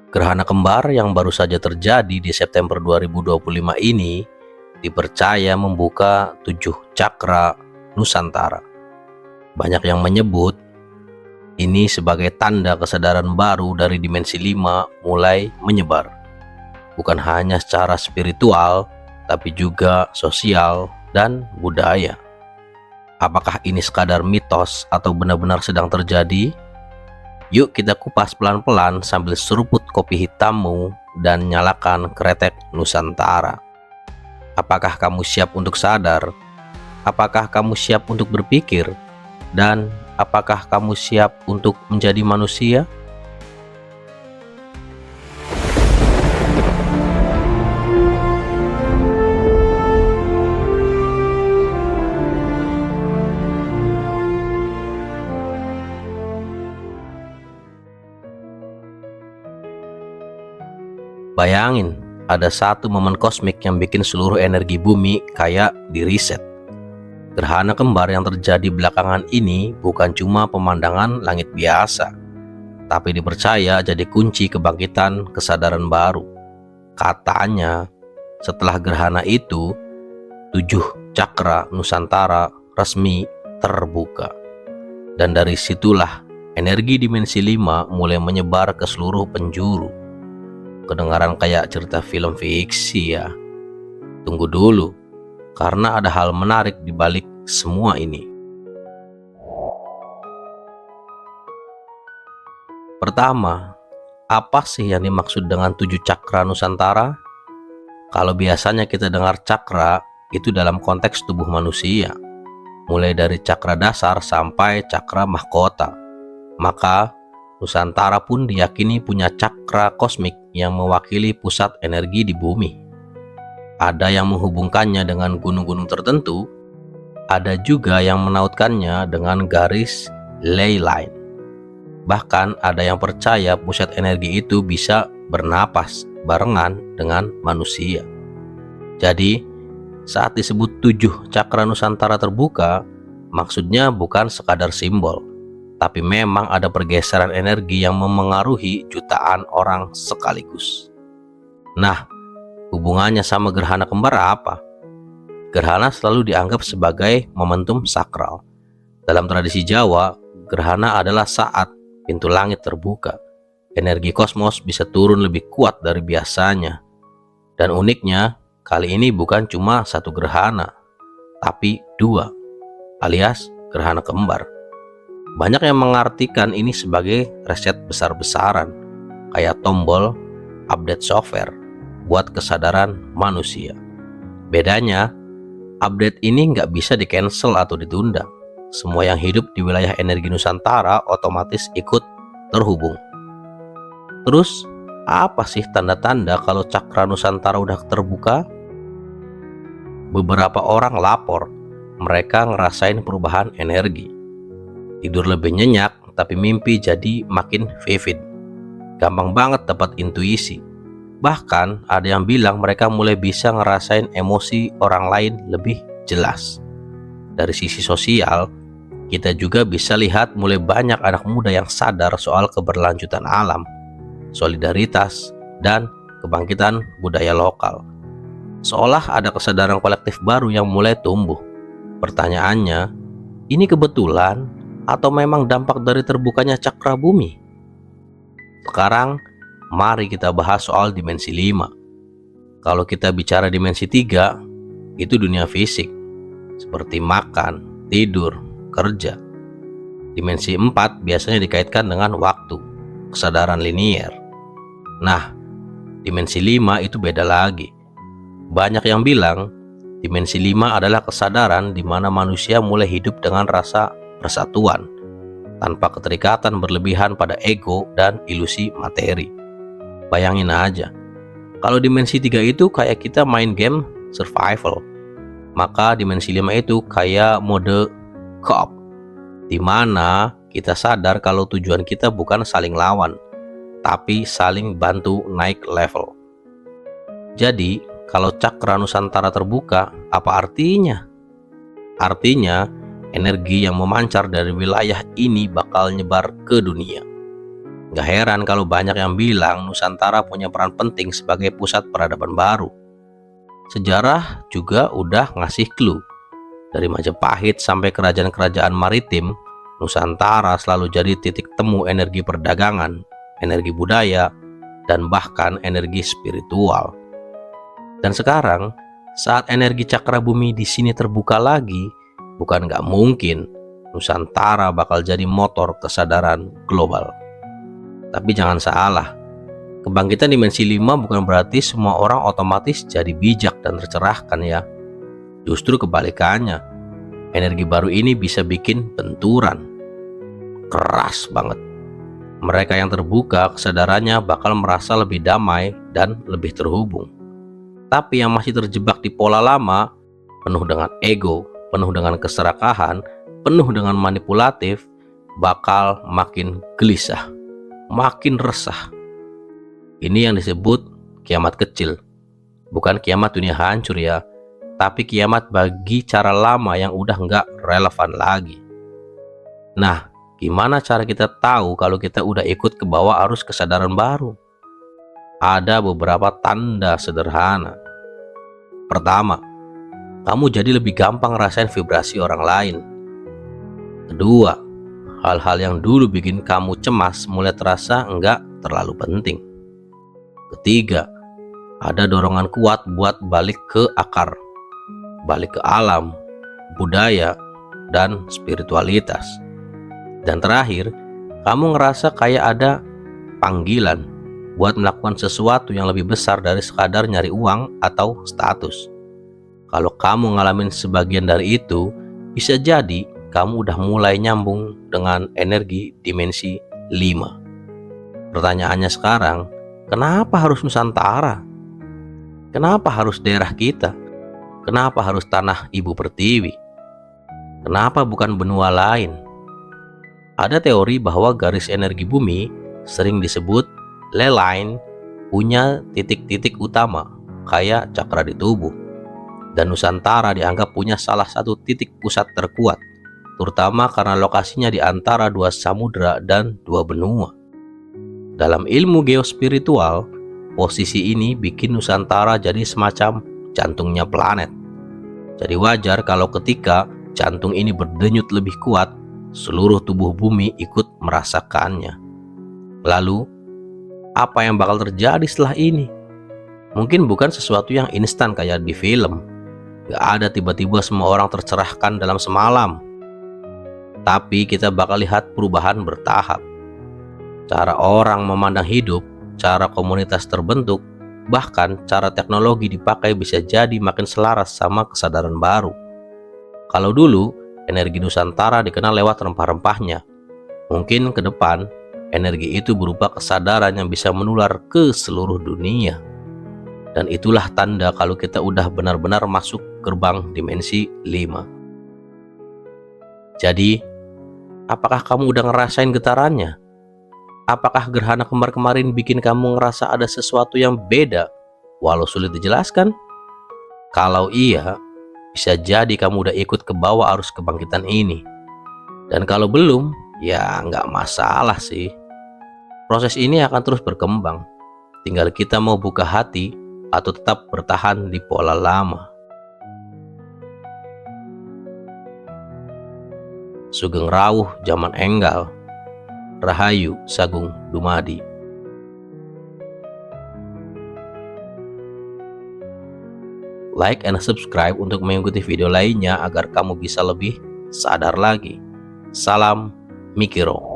Gerhana kembar yang baru saja terjadi di September 2025 ini dipercaya membuka 7 cakra Nusantara. Banyak yang menyebut ini sebagai tanda kesadaran baru dari dimensi 5 mulai menyebar. Bukan hanya secara spiritual, tapi juga sosial dan budaya. Apakah ini sekadar mitos atau benar-benar sedang terjadi? Yuk kita kupas pelan-pelan sambil seruput kopi hitammu dan nyalakan kretek Nusantara. Apakah kamu siap untuk sadar? Apakah kamu siap untuk berpikir? Dan apakah kamu siap untuk menjadi manusia? Bayangin, ada satu momen kosmik yang bikin seluruh energi bumi kayak di reset. Gerhana kembar yang terjadi belakangan ini bukan cuma pemandangan langit biasa, tapi dipercaya jadi kunci kebangkitan kesadaran baru. Katanya, setelah gerhana itu, 7 cakra Nusantara resmi terbuka. Dan dari situlah energi dimensi 5 mulai menyebar ke seluruh penjuru. Kedengaran kayak cerita film fiksi ya. Tunggu dulu, karena ada hal menarik di balik semua ini. Pertama, apa sih yang dimaksud dengan 7 cakra Nusantara? Kalau biasanya kita dengar cakra, itu dalam konteks tubuh manusia, mulai dari cakra dasar sampai cakra mahkota. Maka Nusantara pun diyakini punya cakra kosmik yang mewakili pusat energi di bumi. Ada yang menghubungkannya dengan gunung-gunung tertentu, ada juga yang menautkannya dengan garis ley line. Bahkan ada yang percaya pusat energi itu bisa bernapas barengan dengan manusia. Jadi, saat disebut 7 cakra Nusantara terbuka, maksudnya bukan sekadar simbol, tapi memang ada pergeseran energi yang memengaruhi jutaan orang sekaligus. Nah, hubungannya sama gerhana kembar apa? Gerhana selalu dianggap sebagai momentum sakral. Dalam tradisi Jawa, gerhana adalah saat pintu langit terbuka. Energi kosmos bisa turun lebih kuat dari biasanya. Dan uniknya, kali ini bukan cuma satu gerhana, tapi 2, alias gerhana kembar. Banyak yang mengartikan ini sebagai reset besar-besaran, kayak tombol update software buat kesadaran manusia. Bedanya, update ini nggak bisa di-cancel atau ditunda. Semua yang hidup di wilayah energi Nusantara otomatis ikut terhubung. Terus, apa sih tanda-tanda kalau cakra Nusantara udah terbuka? Beberapa orang lapor, mereka ngerasain perubahan energi. Tidur lebih nyenyak, tapi mimpi jadi makin vivid. Gampang banget dapat intuisi. Bahkan ada yang bilang mereka mulai bisa ngerasain emosi orang lain lebih jelas. Dari sisi sosial, kita juga bisa lihat mulai banyak anak muda yang sadar soal keberlanjutan alam, solidaritas, dan kebangkitan budaya lokal. Seolah ada kesadaran kolektif baru yang mulai tumbuh. Pertanyaannya, ini kebetulan atau memang dampak dari terbukanya cakra bumi? Sekarang, mari kita bahas soal dimensi 5. Kalau kita bicara dimensi 3, itu dunia fisik, seperti makan, tidur, kerja. Dimensi 4 biasanya dikaitkan dengan waktu, kesadaran linier. Nah, dimensi 5 itu beda lagi. Banyak yang bilang, dimensi 5 adalah kesadaran di mana manusia mulai hidup dengan rasa persatuan, tanpa keterikatan berlebihan pada ego dan ilusi materi. Bayangin aja, kalau dimensi 3 itu kayak kita main game survival, maka dimensi 5 itu kayak mode co-op, di mana kita sadar kalau tujuan kita bukan saling lawan, tapi saling bantu naik level. Jadi, kalau cakra Nusantara terbuka, apa artinya? Artinya, energi yang memancar dari wilayah ini bakal nyebar ke dunia. Gak heran kalau banyak yang bilang Nusantara punya peran penting sebagai pusat peradaban baru. Sejarah juga udah ngasih clue. Dari Majapahit sampai kerajaan-kerajaan maritim, Nusantara selalu jadi titik temu energi perdagangan, energi budaya, dan bahkan energi spiritual. Dan sekarang, saat energi cakra bumi di sini terbuka lagi, bukan nggak mungkin Nusantara bakal jadi motor kesadaran global. Tapi jangan salah, kebangkitan dimensi 5 bukan berarti semua orang otomatis jadi bijak dan tercerahkan ya. Justru kebalikannya, energi baru ini bisa bikin benturan. Keras banget. Mereka yang terbuka kesadarannya bakal merasa lebih damai dan lebih terhubung. Tapi yang masih terjebak di pola lama, penuh dengan ego, penuh dengan keserakahan, penuh dengan manipulatif, bakal makin gelisah, makin resah. Ini yang disebut kiamat kecil. Bukan kiamat dunia hancur ya, tapi kiamat bagi cara lama yang udah nggak relevan lagi. Nah, gimana cara kita tahu kalau kita udah ikut ke bawah arus kesadaran baru? Ada beberapa tanda sederhana. Pertama, kamu jadi lebih gampang ngerasain vibrasi orang lain. Kedua, hal-hal yang dulu bikin kamu cemas mulai terasa enggak terlalu penting. Ketiga, ada dorongan kuat buat balik ke akar, balik ke alam, budaya, dan spiritualitas. Dan terakhir, kamu ngerasa kayak ada panggilan buat melakukan sesuatu yang lebih besar dari sekadar nyari uang atau status. Kalau kamu ngalamin sebagian dari itu, bisa jadi kamu udah mulai nyambung dengan energi dimensi 5. Pertanyaannya sekarang, kenapa harus Nusantara? Kenapa harus daerah kita? Kenapa harus tanah ibu pertiwi? Kenapa bukan benua lain? Ada teori bahwa garis energi bumi sering disebut ley line punya titik-titik utama kayak cakra di tubuh. Dan Nusantara dianggap punya salah satu titik pusat terkuat, terutama karena lokasinya di antara dua samudra dan dua benua. Dalam ilmu geospiritual, posisi ini bikin Nusantara jadi semacam jantungnya planet. Jadi wajar kalau ketika jantung ini berdenyut lebih kuat, seluruh tubuh bumi ikut merasakannya. Lalu, apa yang bakal terjadi setelah ini? Mungkin bukan sesuatu yang instan kayak di film. Gak ada tiba-tiba semua orang tercerahkan dalam semalam. Tapi kita bakal lihat perubahan bertahap. Cara orang memandang hidup, cara komunitas terbentuk, bahkan cara teknologi dipakai bisa jadi makin selaras sama kesadaran baru. Kalau dulu, energi Nusantara dikenal lewat rempah-rempahnya. Mungkin ke depan, energi itu berupa kesadaran yang bisa menular ke seluruh dunia. Dan itulah tanda kalau kita udah benar-benar masuk gerbang dimensi 5. Jadi, apakah kamu udah ngerasain getarannya? Apakah gerhana kembar kemarin bikin kamu ngerasa ada sesuatu yang beda, walau sulit dijelaskan? Kalau iya, bisa jadi kamu udah ikut ke bawah arus kebangkitan ini. Dan kalau belum, ya nggak masalah sih. Proses ini akan terus berkembang. Tinggal kita mau buka hati atau tetap bertahan di pola lama. Sugeng rawuh zaman enggal. Rahayu Sagung Dumadi. Like and subscribe untuk mengikuti video lainnya agar kamu bisa lebih sadar lagi. Salam Mikiro.